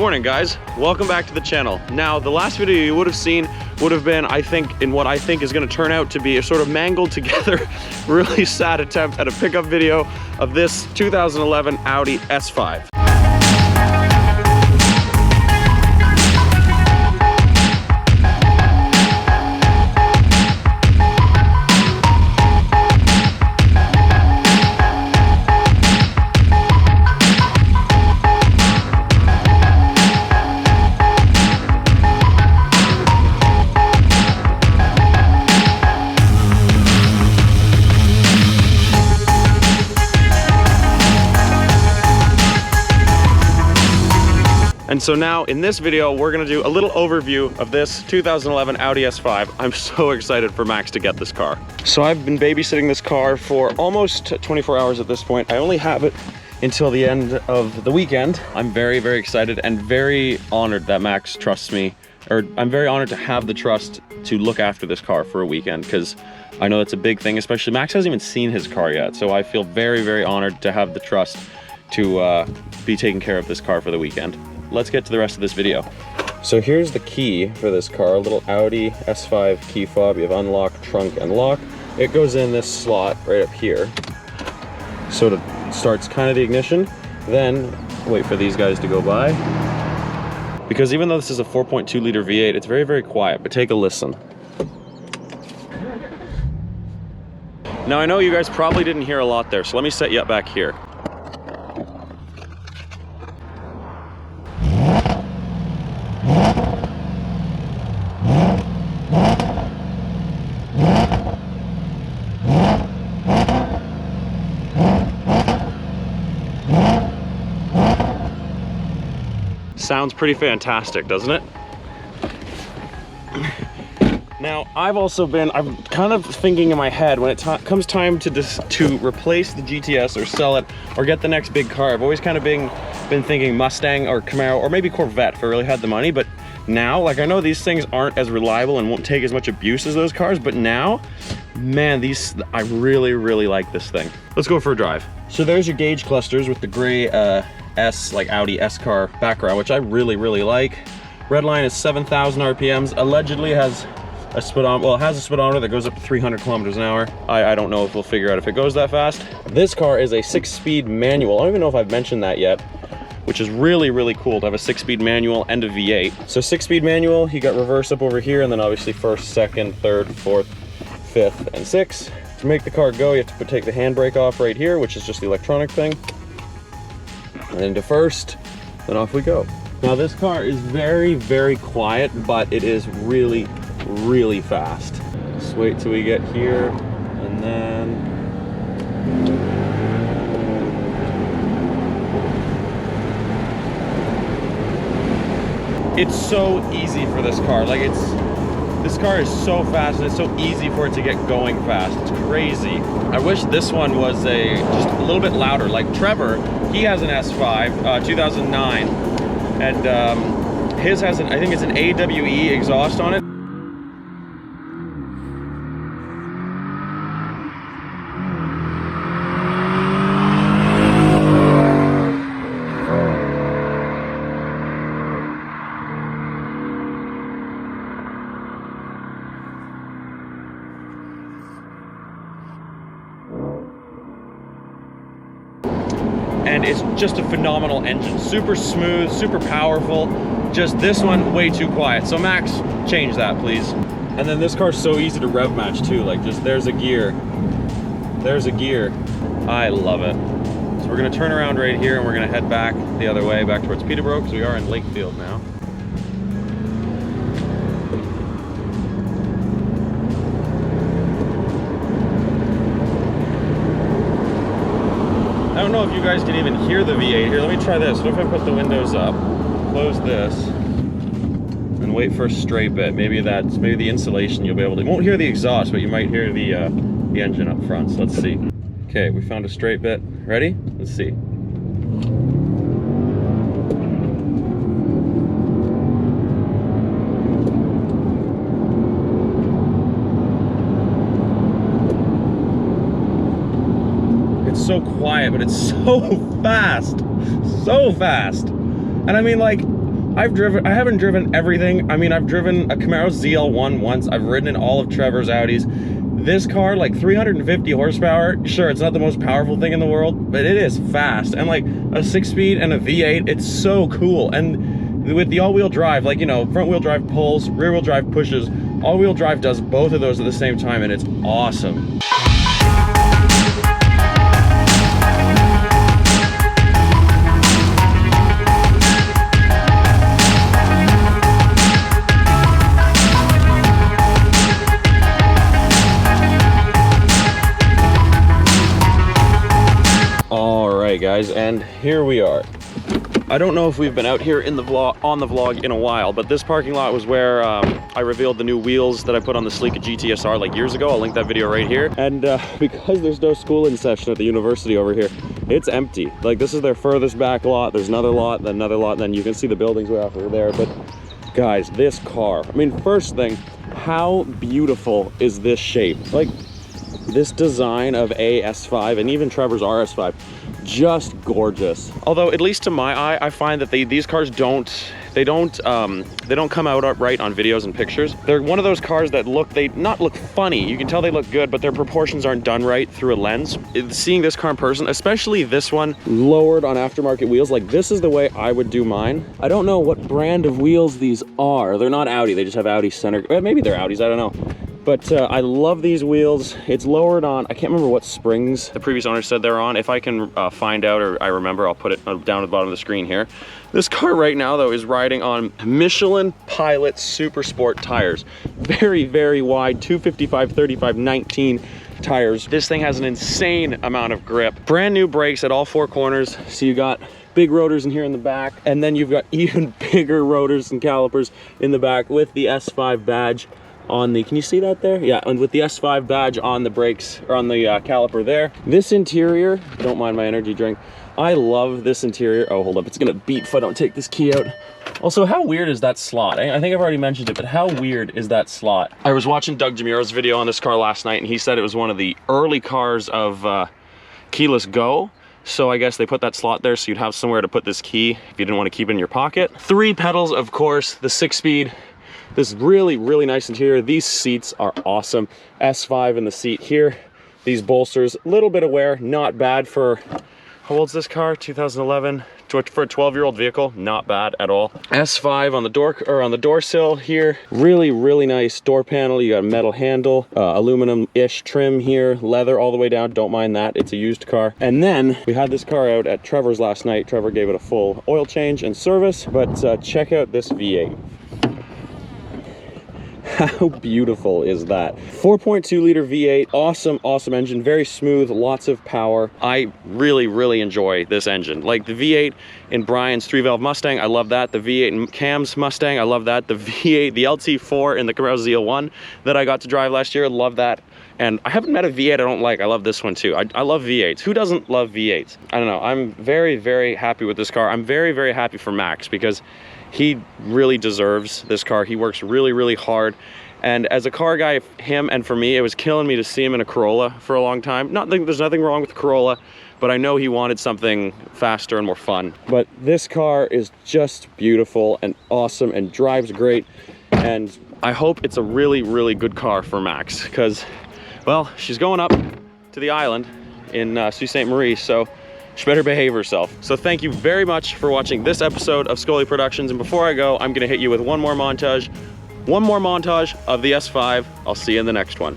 Morning guys, welcome back to the channel. Now the last video you would have seen would have been, I think, in what I think is going to turn out to be a sort of mangled together, really sad attempt at a pickup video of this 2011 Audi S5. And so now in this video, we're gonna do a little overview of this 2011 Audi S5. I'm so excited for Max to get this car. So I've been babysitting this car for almost 24 hours at this point. I only have it until the end of the weekend. I'm very, very excited and very honored that Max trusts me, or I'm very honored to have the trust to look after this car for a weekend, because I know that's a big thing, especially Max hasn't even seen his car yet. So I feel very, very honored to have the trust to be taking care of this car for the weekend. Let's get to the rest of this video. So here's the key for this car, a little Audi S5 key fob. You have unlock, trunk, and lock. It goes in this slot right up here. So it starts kind of the ignition, then wait for these guys to go by. Because even though this is a 4.2 liter V8, it's very, very quiet, but take a listen. Now I know you guys probably didn't hear a lot there, so let me set you up back here. Sounds pretty fantastic, doesn't it? Now, I'm kind of thinking in my head, when it comes time to replace the GTS or sell it or get the next big car, I've always kind of been thinking Mustang or Camaro or maybe Corvette if I really had the money. But now, like, I know these things aren't as reliable and won't take as much abuse as those cars, but now, man, I really, really like this thing. Let's go for a drive. So there's your gauge clusters with the gray like Audi S car background, which I really, really like. Red line is 7,000 RPMs. Allegedly has a speedometer, well, it has a speedometer that goes up to 300 kilometers an hour. I don't know if we'll figure out if it goes that fast. This car is a 6-speed manual. I don't even know if I've mentioned that yet, which is really, really cool to have a 6-speed manual and a V8. So 6-speed manual, you got reverse up over here, and then obviously first, second, third, fourth, fifth, and sixth. To make the car go, you have to take the handbrake off right here, which is just the electronic thing. And into first, then off we go. Now this car is very, very quiet, but it is really, really fast. Just wait till we get here, and then... It's so easy for this car. Like, this car is so fast and it's so easy for it to get going fast. It's crazy. I wish this one was just a little bit louder. Like Trevor, he has an S5, 2009, and his has I think it's an AWE exhaust on it. And it's just a phenomenal engine. Super smooth, super powerful. Just this one, way too quiet. So Max, change that, please. And then this car's so easy to rev match too. Like, just there's a gear. There's a gear. I love it. So we're gonna turn around right here and we're gonna head back the other way, back towards Peterborough, because we are in Lakefield now. I don't know if you guys can even hear the V8 here. Let me try this. What if I put the windows up, close this, and wait for a straight bit? Maybe the insulation you'll be able to. You won't hear the exhaust, but you might hear the engine up front. So let's see. Okay, we found a straight bit. Ready? Let's see. so quiet, but it's so fast. So fast. And I mean, like, I haven't driven everything. I mean, I've driven a Camaro ZL1 once. I've ridden in all of Trevor's Audis. This car, like 350 horsepower, sure, it's not the most powerful thing in the world, but it is fast. And like a 6-speed and a V8, it's so cool. And with the all-wheel drive, like, you know, front-wheel drive pulls, rear-wheel drive pushes, all-wheel drive does both of those at the same time, and it's awesome. Guys, and here we are. I don't know if we've been out here in the vlog in a while, but this parking lot was where I revealed the new wheels that I put on the Sleek GTSR like years ago. I'll link that video right here. And because there's no school in session at the university over here, it's empty. Like, this is their furthest back lot. There's another lot, then another lot, and then you can see the buildings way off over there. But guys, this car, I mean, first thing, how beautiful is this shape? Like, this design of a S5 and even Trevor's RS5, just gorgeous. Although, at least to my eye, I find that these cars don't come out right on videos and pictures. They're one of those cars that not look funny. You can tell they look good, but their proportions aren't done right through a lens. Seeing this car in person, especially this one lowered on aftermarket wheels, like this is the way I would do mine. I don't know what brand of wheels these are. They're not Audi. They just have Audi center. Maybe they're Audis. I don't know. But I love these wheels. It's lowered on, I can't remember what springs the previous owner said they're on. If I can find out or I remember, I'll put it down at the bottom of the screen here. This car right now, though, is riding on Michelin Pilot Super Sport tires. Very, very wide, 255, 35, 19 tires. This thing has an insane amount of grip. Brand new brakes at all 4 corners. So you got big rotors in here in the back, and then you've got even bigger rotors and calipers in the back with the S5 badge on the, can you see that there? Yeah, and with the S5 badge on the brakes, or on the caliper there. This interior, don't mind my energy drink, I love this interior. Oh, hold up, it's gonna beep if I don't take this key out. Also, how weird is that slot? I think I've already mentioned it, but how weird is that slot? I was watching Doug Jamuro's video on this car last night, and he said it was one of the early cars of keyless go. So I guess they put that slot there so you'd have somewhere to put this key if you didn't want to keep it in your pocket. 3 pedals, of course, the 6-speed. This really, really nice interior. These seats are awesome. S5 in the seat here. These bolsters, a little bit of wear, not bad for, how old's this car? 2011. For a 12-year-old vehicle, not bad at all. S5 on the door, or on the door sill here. Really, really nice door panel. You got a metal handle, aluminum-ish trim here, leather all the way down. Don't mind that, it's a used car. And then we had this car out at Trevor's last night. Trevor gave it a full oil change and service, but check out this V8. How beautiful is that? 4.2 liter V8, awesome, awesome engine, very smooth, lots of power. I really, really enjoy this engine. Like the V8 in Brian's 3-valve Mustang, I love that. The V8 in Cam's Mustang, I love that. The V8, the LT4 in the Camaro ZL1 that I got to drive last year, love that. And I haven't met a V8 I don't like. I love this one too. I love V8s. Who doesn't love V8s? I don't know. I'm very, very happy with this car. I'm very, very happy for Max because he really deserves this car. He works really, really hard. And as a car guy, him and for me, it was killing me to see him in a Corolla for a long time. There's nothing wrong with the Corolla, but I know he wanted something faster and more fun. But this car is just beautiful and awesome and drives great. And I hope it's a really, really good car for Max because, well, she's going up to the island in Sault Ste. Marie, so she better behave herself. So thank you very much for watching this episode of Scully Productions. And before I go, I'm gonna hit you with one more montage of the S5. I'll see you in the next one.